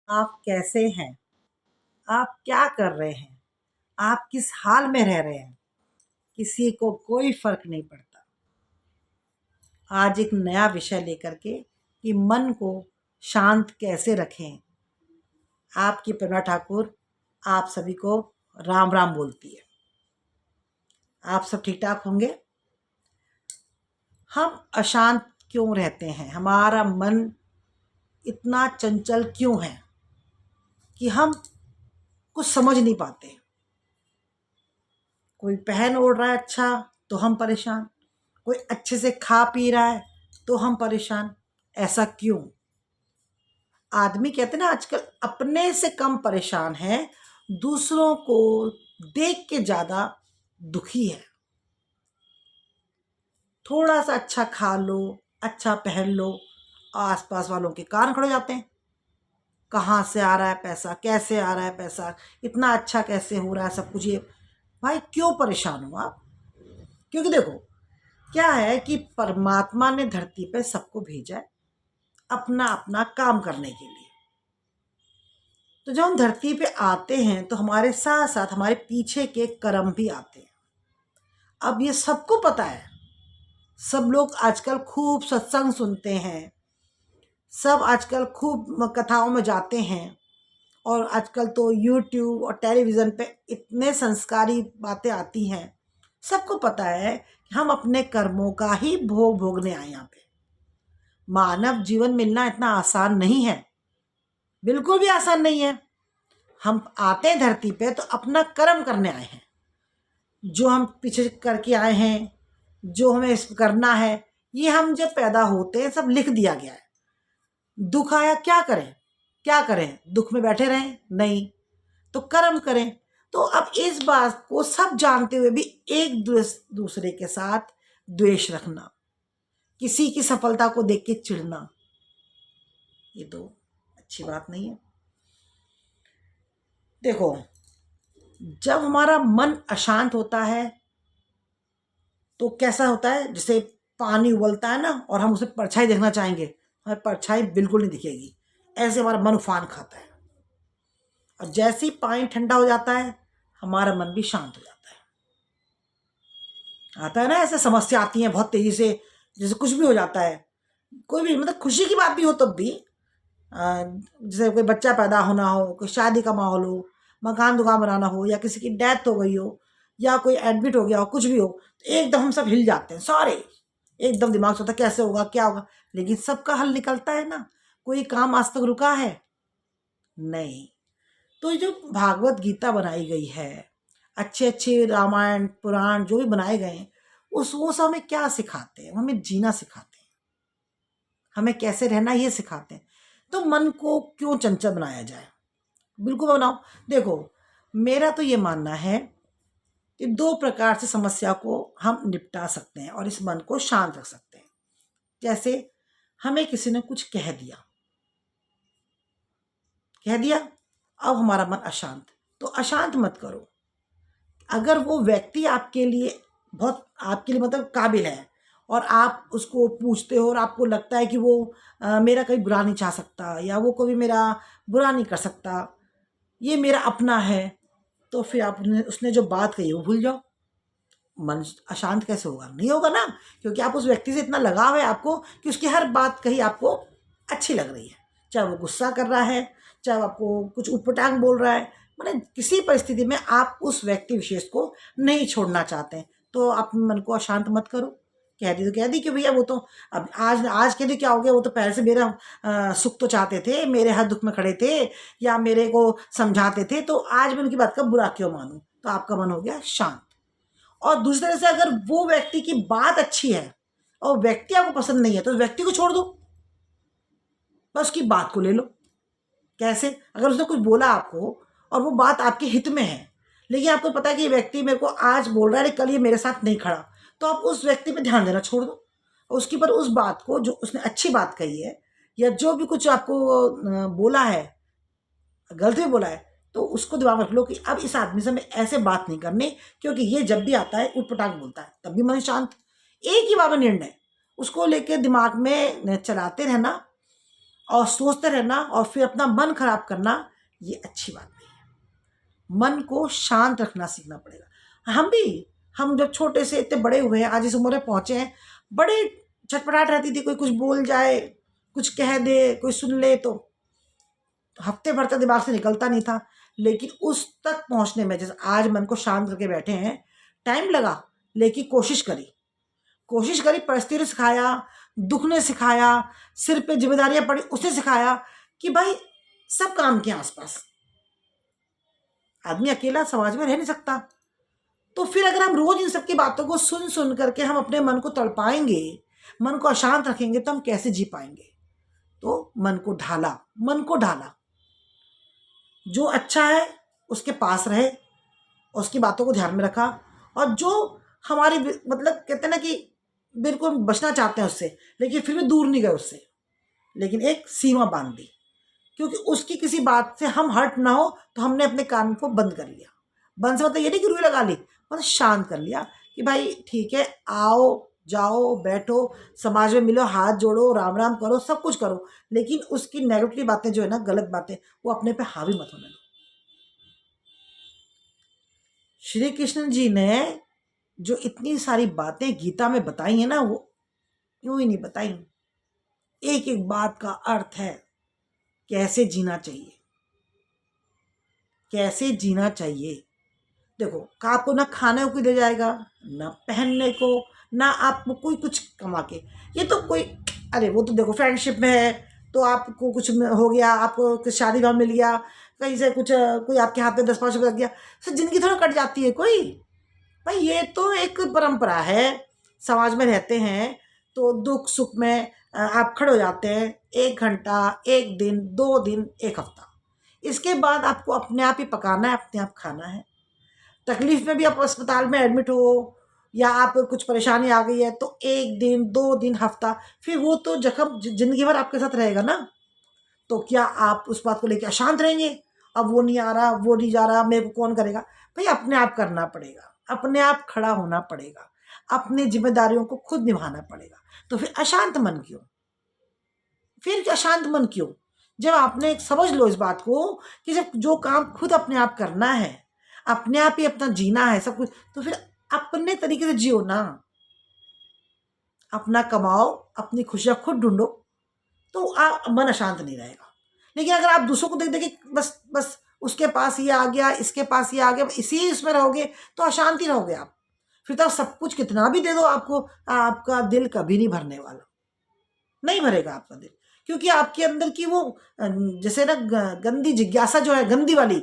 आप कैसे हैं? आप क्या कर रहे हैं? आप किस हाल में रह रहे हैं? किसी को कोई फ़र्क नहीं पड़ता। आज एक नया विषय लेकर के कि मन को शांत कैसे रखें। आपकी प्रेरणा ठाकुर आप सभी को राम राम बोलती है। आप सब ठीक-ठाक होंगे? हम अशांत क्यों रहते हैं? हमारा मन इतना चंचल क्यों है कि हम कुछ समझ नहीं पाते। कोई पहन ओढ़ रहा है अच्छा तो हम परेशान, कोई अच्छे से खा पी रहा है तो हम परेशान। ऐसा क्यों? आदमी कहते हैं ना आजकल अपने से कम परेशान है, दूसरों को देख के ज़्यादा दुखी है। थोड़ा सा अच्छा खा लो, अच्छा पहन लो, आसपास वालों के कान खड़े हो जाते हैं। कहाँ से आ रहा है पैसा, कैसे आ रहा है पैसा, इतना अच्छा कैसे हो रहा है सब कुछ। ये भाई क्यों परेशान हो आप? क्योंकि देखो क्या है कि परमात्मा ने धरती पे सबको भेजा है अपना अपना काम करने के लिए। तो जब हम धरती पे आते हैं तो हमारे साथ साथ हमारे पीछे के कर्म भी आते हैं। अब ये सबको पता है, सब लोग आजकल खूब सत्संग सुनते हैं, सब आजकल खूब कथाओं में जाते हैं, और आजकल तो यूट्यूब और टेलीविज़न पे इतने संस्कारी बातें आती हैं। सबको पता है कि हम अपने कर्मों का ही भोग भोगने आए यहाँ पे। मानव जीवन मिलना इतना आसान नहीं है, बिल्कुल भी आसान नहीं है। हम आते हैं धरती पे तो अपना कर्म करने आए हैं। जो हम पीछे करके आए हैं, जो हमें करना है, ये हम जब पैदा होते हैं सब लिख दिया गया है। दुख आया क्या करें? क्या करें? दुख में बैठे रहें? नहीं, तो कर्म करें। तो अब इस बात को सब जानते हुए भी एक दूसरे के साथ द्वेष रखना, किसी की सफलता को देख के चिढ़ना, ये तो अच्छी बात नहीं है। देखो, जब हमारा मन अशांत होता है तो कैसा होता है, जैसे पानी उबलता है ना और हम उसे परछाई देखना चाहेंगे, हमें परछाई बिल्कुल नहीं दिखेगी। ऐसे हमारा मन उफान खाता है, और जैसे ही पानी ठंडा हो जाता है हमारा मन भी शांत हो जाता है। आता है ना, ऐसे समस्या आती है बहुत तेजी से, जैसे कुछ भी हो जाता है, कोई भी मतलब खुशी की बात भी हो तब भी, जैसे कोई बच्चा पैदा होना हो, कोई शादी का माहौल हो, मकान दुकान बनाना हो, या किसी की डेथ हो गई हो, या कोई एडमिट हो गया हो, कुछ भी हो, तो एकदम हम सब हिल जाते हैं सारे। एकदम दिमाग सोचता है कैसे होगा, क्या होगा। लेकिन सबका हल निकलता है ना, कोई काम आज तक रुका है? नहीं। तो ये जो भागवत गीता बनाई गई है, अच्छे अच्छे रामायण पुराण जो भी बनाए गए हैं, उस वो सब हमें क्या सिखाते हैं? हमें जीना सिखाते हैं, हमें कैसे रहना ये सिखाते हैं। तो मन को क्यों चंचल बनाया जाए? बिल्कुल बनाओ। देखो, मेरा तो ये मानना है कि दो प्रकार से समस्या को हम निपटा सकते हैं और इस मन को शांत रख सकते हैं। जैसे हमें किसी ने कुछ कह दिया, अब हमारा मन अशांत, तो अशांत मत करो। अगर वो व्यक्ति आपके लिए बहुत आपके लिए मतलब काबिल है, और आप उसको पूछते हो और आपको लगता है कि वो मेरा कभी बुरा नहीं चाह सकता, या वो कभी मेरा बुरा नहीं कर सकता, ये मेरा अपना है, तो फिर आप उसने जो बात कही वो भूल जाओ। मन अशांत कैसे होगा? नहीं होगा ना, क्योंकि आप उस व्यक्ति से इतना लगाव है आपको कि उसकी हर बात कही आपको अच्छी लग रही है। चाहे वो गुस्सा कर रहा है, चाहे वो आपको कुछ ऊटपटांग बोल रहा है, मतलब किसी परिस्थिति में आप उस व्यक्ति विशेष को नहीं छोड़ना चाहते हैं, तो आप मन को अशांत मत करो। कह दी तो कह दी कि भैया वो तो अब आज आज के लिए क्या हो गया, वो तो पहले से मेरा सुख तो चाहते थे, मेरे हर दुख में खड़े थे, या मेरे को समझाते थे, तो आज मैं उनकी बात का बुरा क्यों मानूं? तो आपका मन हो गया शांत। और दूसरी तरह से अगर वो व्यक्ति की बात अच्छी है और व्यक्ति आपको पसंद नहीं है, तो उस व्यक्ति को छोड़ दो, बस उसकी बात को ले लो। कैसे? अगर उसने कुछ बोला आपको और वो बात आपके हित में है, लेकिन आपको पता है कि ये व्यक्ति मेरे को आज बोल रहा है, कल ये मेरे साथ नहीं खड़ा, तो आप उस व्यक्ति पे ध्यान देना छोड़ दो, और उसके पर उस बात को, जो उसने अच्छी बात कही है या जो भी कुछ आपको बोला है, गलत भी बोला है, तो उसको दिमाग में रख लो कि अब इस आदमी से हमें ऐसे बात नहीं करनी, क्योंकि ये जब भी आता है उटपटांग बोलता है, तब भी मन शांत। एक ही बार में निर्णय उसको लेके दिमाग में चलाते रहना, और सोचते रहना और फिर अपना मन खराब करना, ये अच्छी बात नहीं है। मन को शांत रखना सीखना पड़ेगा। हम जब छोटे से इतने बड़े हुए हैं, आज इस उम्र में पहुंचे हैं, बड़े छटपटाहट रहती थी, कोई कुछ बोल जाए, कुछ कह दे, कोई सुन ले तो हफ्ते भर तक दिमाग से निकलता नहीं था। लेकिन उस तक पहुंचने में, जैसे आज मन को शांत करके बैठे हैं, टाइम लगा, लेकिन कोशिश करी, परिस्थिति ने सिखाया, दुख ने सिखाया, सिर पे जिम्मेदारियां पड़ी उसने सिखाया कि भाई सब काम के आसपास, आदमी अकेला समाज में रह नहीं सकता। तो फिर अगर हम रोज इन सब की बातों को सुन सुन करके हम अपने मन को तड़पाएंगे, मन को अशांत रखेंगे, तो हम कैसे जी पाएंगे। तो मन को ढाला, जो अच्छा है उसके पास रहे, उसकी बातों को ध्यान में रखा, और जो हमारी मतलब कहते हैं ना कि बिल्कुल बचना चाहते हैं उससे, लेकिन फिर भी दूर नहीं गए उससे, लेकिन एक सीमा बांध दी, क्योंकि उसकी किसी बात से हम हर्ट ना हो, तो हमने अपने कान को बंद कर लिया। बंद से मतलब ये नहीं कि रुई लगा ली, मतलब शांत कर लिया कि भाई ठीक है, आओ जाओ बैठो, समाज में मिलो, हाथ जोड़ो, राम राम करो, सब कुछ करो, लेकिन उसकी नेगेटिव बातें जो है ना, गलत बातें, वो अपने पे हावी मत होने दो। श्री कृष्ण जी ने जो इतनी सारी बातें गीता में बताई है ना, वो यूं ही नहीं बताई, एक एक बात का अर्थ है, कैसे जीना चाहिए, कैसे जीना चाहिए। देखो, आपको ना खाने को दे जाएगा, ना पहनने को, ना आपको कोई कुछ कमा के, ये तो कोई, अरे वो तो देखो फ्रेंडशिप में है तो आपको कुछ हो गया, आपको कुछ शादी ब्याह मिल गया, कहीं से कुछ कोई आपके हाथ में 10-5 रुपये लग गया, तो जिंदगी थोड़ा कट जाती है कोई। भाई ये तो एक परंपरा है, समाज में रहते हैं तो दुख सुख में आप खड़े हो जाते हैं, 1 घंटा, 1 दिन, 2 दिन, 1 हफ्ता, इसके बाद आपको अपने आप ही पकाना है, अपने आप खाना है। तकलीफ में भी आप अस्पताल में एडमिट हो, या आप कुछ परेशानी आ गई है, तो 1 दिन, 2 दिन, हफ्ता, फिर वो तो जख्म जिंदगी भर आपके साथ रहेगा ना। तो क्या आप उस बात को लेकर अशांत रहेंगे, अब वो नहीं आ रहा, वो नहीं जा रहा, मेरे को कौन करेगा। भाई अपने आप करना पड़ेगा, अपने आप खड़ा होना पड़ेगा, अपनी जिम्मेदारियों को खुद निभाना पड़ेगा। तो फिर अशांत मन क्यों, फिर अशांत मन क्यों, जब आपने समझ लो इस बात को कि जब जो काम खुद अपने आप करना है, अपने आप ही अपना जीना है सब कुछ, तो फिर अपने तरीके से जियो ना, अपना कमाओ, अपनी खुशियां खुद ढूंढो, तो मन अशांत नहीं रहेगा। लेकिन अगर आप दूसरों को देख देख के बस बस उसके पास ये आ गया, इसके पास ये आ गया, इसी उसमें रहोगे, तो अशांति रहोगे आप। फिर तो सब कुछ कितना भी दे दो आपको, आपका दिल कभी नहीं भरने वाला, नहीं भरेगा आपका दिल, क्योंकि आपके अंदर की वो जैसे ना गंदी जिज्ञासा जो है, गंदी वाली,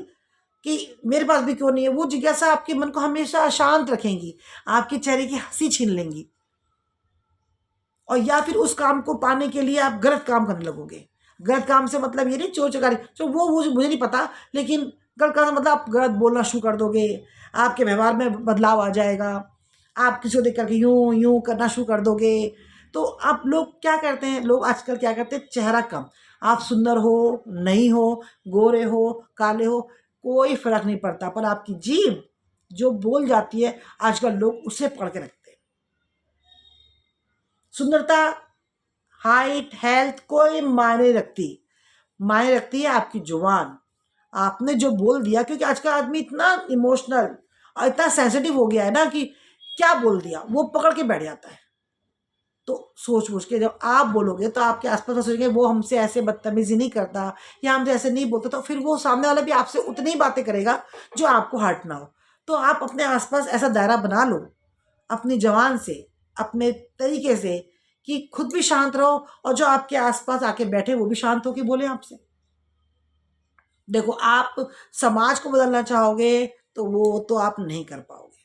कि मेरे पास भी क्यों नहीं है, वो जिज्ञासा आपके मन को हमेशा अशांत रखेंगी, आपके चेहरे की हंसी छीन लेंगी, और या फिर उस काम को पाने के लिए आप गलत काम करने लगोगे। गलत काम से मतलब ये नहीं चोर चकारी, तो वो मुझे नहीं पता, लेकिन गलत काम मतलब आप गलत बोलना शुरू कर दोगे, आपके व्यवहार में बदलाव आ जाएगा, आप किसी को देख करके यूं यूं करना शुरू कर दोगे। तो आप लोग क्या करते हैं, लोग आजकल क्या करते हैं, चेहरा कम, आप सुंदर हो नहीं हो, गोरे हो काले हो, कोई फर्क नहीं पड़ता, पर आपकी जीभ जो बोल जाती है, आजकल लोग उसे पकड़ के रखते हैं। सुंदरता, हाइट, हेल्थ कोई मायने रखती, मायने रखती है आपकी जुबान, आपने जो बोल दिया, क्योंकि आज का आदमी इतना इमोशनल और इतना सेंसिटिव हो गया है ना, कि क्या बोल दिया वो पकड़ के बैठ जाता है। तो सोच सोच के जब आप बोलोगे, तो आपके आसपास सोचेंगे वो हमसे ऐसे बदतमीजी नहीं करता, या हमसे ऐसे नहीं बोलता, तो फिर वो सामने वाला भी आपसे उतनी ही बातें करेगा जो आपको हर्ट ना हो। तो आप अपने आसपास ऐसा दायरा बना लो अपनी जवान से, अपने तरीके से, कि खुद भी शांत रहो, और जो आपके आसपास आके बैठे वो भी शांत होके बोले आपसे। देखो, आप समाज को बदलना चाहोगे तो वो तो आप नहीं कर पाओगे,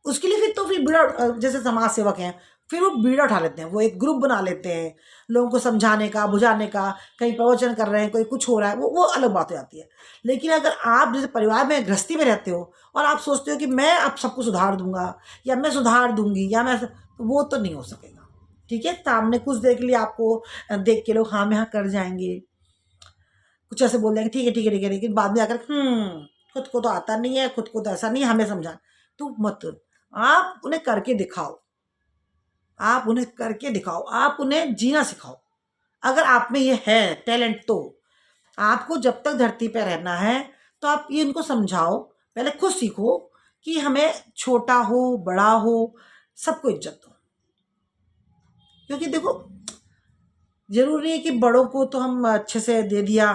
उसके लिए फिर तो फिर बीड़ा, जैसे समाज सेवक हैं, फिर वो बीड़ा उठा लेते हैं, वो एक ग्रुप बना लेते हैं लोगों को समझाने का, बुझाने का, कहीं प्रवचन कर रहे हैं, कोई कुछ हो रहा है, वो अलग बात हो जाती है। लेकिन अगर आप जैसे परिवार में गृहस्थी में रहते हो, और आप सोचते हो कि मैं आप सबको सुधार दूंगा, या मैं सुधार दूंगी, या मैं, तो वो तो नहीं हो सकेगा। ठीक है, सामने कुछ देर के लिए आपको देख के लोग हाँ में हाँ कर जाएंगे, कुछ ऐसे बोल देंगे ठीक है ठीक है ठीक है, लेकिन बाद में आकर खुद को तो आता नहीं है, खुद को तो ऐसा नहीं है, हमें समझा, तो मत, आप उन्हें करके दिखाओ, आप उन्हें करके दिखाओ, आप उन्हें जीना सिखाओ, अगर आप में ये है टैलेंट, तो आपको जब तक धरती पे रहना है तो आप ये इनको समझाओ, पहले खुद सीखो कि हमें छोटा हो बड़ा हो सबको इज्जत दो। क्योंकि देखो, जरूरी नहीं है कि बड़ों को तो हम अच्छे से दे दिया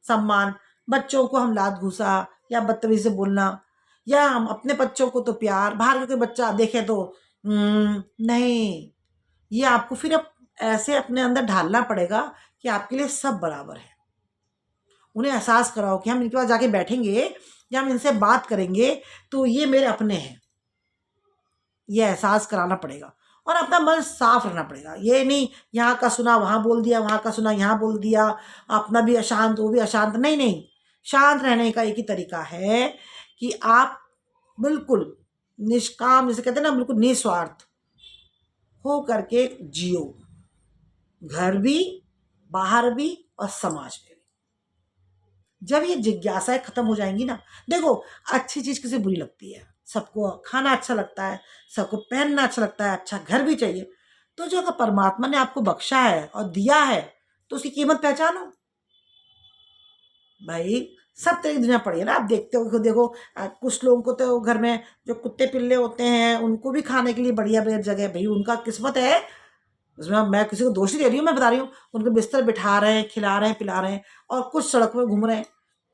सम्मान, बच्चों को हम लात घुसा या बदतमीजी से बोलना, या हम अपने बच्चों को तो प्यार, बाहर का कोई बच्चा देखे तो नहीं। ये आपको फिर अब ऐसे अपने अंदर ढालना पड़ेगा कि आपके लिए सब बराबर है। उन्हें एहसास कराओ कि हम इनके पास जाके बैठेंगे या हम इनसे बात करेंगे तो ये मेरे अपने हैं, ये एहसास कराना पड़ेगा। और अपना मन साफ रखना पड़ेगा, ये नहीं यहाँ का सुना वहाँ बोल दिया, वहाँ का सुना यहाँ बोल दिया, अपना भी अशांत वो भी अशांत। नहीं नहीं, शांत रहने का एक ही तरीका है कि आप बिल्कुल निष्काम, जैसे कहते हैं ना, बिल्कुल निस्वार्थ हो करके जियो, घर भी, बाहर भी और समाज में भी। जब ये जिज्ञासाएं खत्म हो जाएंगी ना, देखो अच्छी चीज किसे बुरी लगती है, सबको खाना अच्छा लगता है, सबको पहनना अच्छा लगता है, अच्छा घर भी चाहिए। तो जो अगर परमात्मा ने आपको बख्शा है और दिया है तो उसकी कीमत पहचानो भाई। सब तरह की दुनिया पड़ी है ना, आप देखते हो, देखो कुछ लोगों को तो घर में जो कुत्ते पिल्ले होते हैं उनको भी खाने के लिए बढ़िया बढ़िया जगह, भाई उनका किस्मत है। उसमें मैं किसी को दोष नहीं दे रही हूँ, मैं बता रही हूँ उनको बिस्तर बिठा रहे हैं, खिला रहे हैं, पिला रहे हैं, और कुछ सड़क में घूम रहे हैं,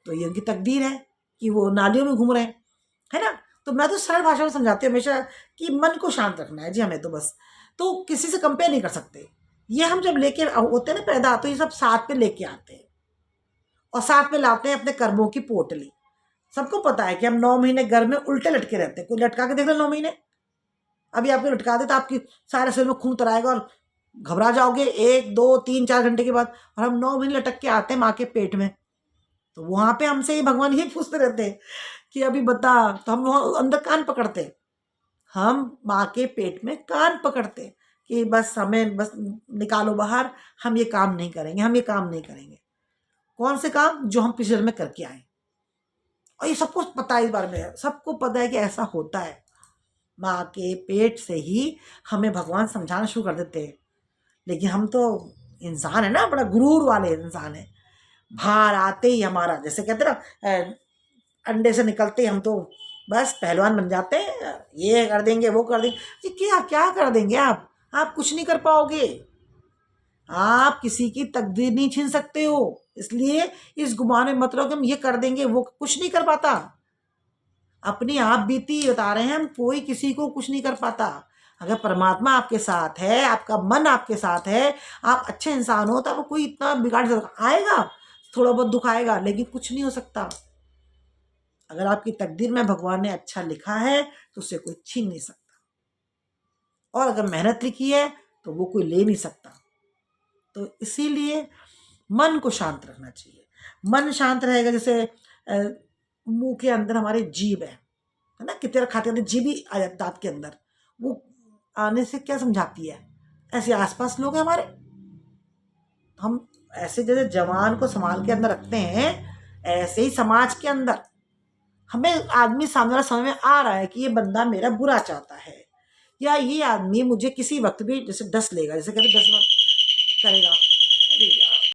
तो ये उनकी तकदीर है कि वो नालियों में घूम रहे हैं, है ना। तो मैं तो सरल भाषा में समझाती हूँ हमेशा कि मन को शांत रखना है जी हमें, तो बस। तो किसी से कंपेयर नहीं कर सकते। ये हम जब लेके होते हैं ना पैदा, तो ये सब साथ में लेके आते हैं और साथ में लाते हैं अपने कर्मों की पोटली। सबको पता है कि हम 9 महीने घर में उल्टे लटके रहते हैं, कोई लटका के देख लो 9 महीने, अभी आपको लटका दे तो आपकी सारे शरीर में खून उतर आएगा और घबरा जाओगे 1 2 3 4 घंटे के बाद। और हम 9 महीने लटक के आते हैं माँ के पेट में, तो वहां पे हमसे ही भगवान ये पूछते रहते हैं कि अभी बता, तो हम वहां अंदर कान पकड़ते, हम माँ के पेट में कान पकड़ते कि बस हमें बस निकालो बाहर, हम ये काम नहीं करेंगे, हम ये काम नहीं करेंगे। कौन से काम? जो हम पिछले में करके आए। और ये सबको पता है, इस बारे में सबको पता है कि ऐसा होता है। माँ के पेट से ही हमें भगवान समझाना शुरू कर देते हैं, लेकिन हम तो इंसान है ना, बड़ा गुरूर वाले इंसान है। बाहर आते ही हमारा, जैसे कहते हैं ना, अंडे से निकलते ही हम तो बस पहलवान बन जाते हैं, ये कर देंगे वो कर देंगे। ये क्या क्या कर देंगे आप कुछ नहीं कर पाओगे। आप किसी की तकदीर नहीं छीन सकते हो, इसलिए इस गुमान में मत रहो कि हम ये कर देंगे, वो कुछ नहीं कर पाता। अपनी आप बीती बता रहे हैं हम, कोई किसी को कुछ नहीं कर पाता। अगर परमात्मा आपके साथ है, आपका मन आपके साथ है, आप अच्छे इंसान हो, तो आपको कोई इतना बिगाड़ सकता? आएगा थोड़ा बहुत दुख आएगा, लेकिन कुछ नहीं हो सकता। अगर आपकी तकदीर में भगवान ने अच्छा लिखा है तो उसे कोई छीन नहीं सकता, और अगर मेहनत लिखी है तो वो कोई ले नहीं सकता। तो इसीलिए मन को शांत रखना चाहिए। मन शांत रहेगा, जैसे मुंह के अंदर हमारे जीभ है ना, कितने खाते हैं जीभ ही आ जाती दांत के अंदर, वो आने से क्या समझाती है, ऐसे आसपास लोग हैं हमारे, हम ऐसे जैसे जवान को संभाल के अंदर रखते हैं, ऐसे ही समाज के अंदर हमें आदमी सामने वाला समझ में आ रहा है कि ये बंदा मेरा बुरा चाहता है, या ये आदमी मुझे किसी वक्त भी जैसे डस लेगा, जैसे कहते डस मत करेगा,